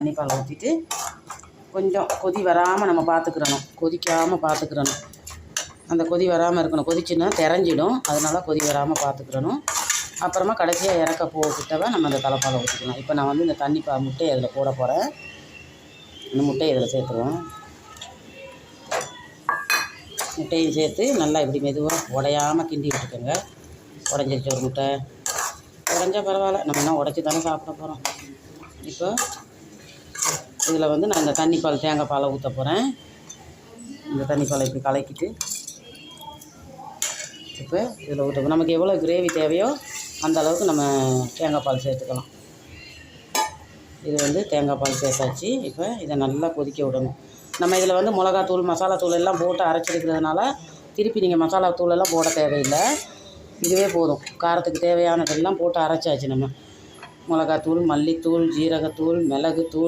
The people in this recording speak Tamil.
தண்ணி பால் ஊற்றிட்டு கொஞ்சம் கொதி வராமல் நம்ம பார்த்துக்கிறணும், கொதிக்காமல் பார்த்துக்கிறணும். அந்த கொதி வராமல் இருக்கணும், கொதிச்சுன்னா திரஞ்சிடும். அதனால் கொதி வராமல் பார்த்துக்கிறணும். அப்புறமா கடைசியாக இறக்க போகிட்டவ நம்ம அந்த தலைப்பாலை ஊற்றிக்கலாம். இப்போ நான் வந்து இந்த முட்டையை அதில் போட போகிறேன். இந்த முட்டையை இதில் சேர்த்துருவோம். முட்டையும் சேர்த்து நல்லா இப்படி மெதுவாக உடையாமல் கிண்டி விட்டுக்கோங்க. உடஞ்சிருச்சு ஒரு முட்டை, உடஞ்சா பரவாயில்ல, நம்ம என்ன உடச்சி தானே சாப்பிட போகிறோம். இப்போ இதில் வந்து நான் இந்த தேங்காய் பாலை ஊற்ற போகிறேன். இந்த தண்ணி பாலை இப்படி கலக்கிட்டு இப்போ இதில் ஊற்ற நமக்கு எவ்வளோ கிரேவி தேவையோ அந்த அளவுக்கு நம்ம தேங்காய் பால் சேர்த்துக்கலாம். இது வந்து தேங்காய் பால் சேர்த்தாச்சு. இப்போ இதை நல்லா கொதிக்க விடணும். நம்ம இதில் வந்து மிளகாத்தூள் மசாலாத்தூள் எல்லாம் போட்டு அரைச்சிருக்கிறதுனால திருப்பி நீங்கள் மசாலாத்தூளெல்லாம் போட தேவையில்லை. இதுவே போதும். காரத்துக்கு தேவையானதெல்லாம் போட்டு அரைச்சாச்சு. நம்ம மிளகாத்தூள், மல்லித்தூள், ஜீரகத்தூள், மிளகுத்தூள்,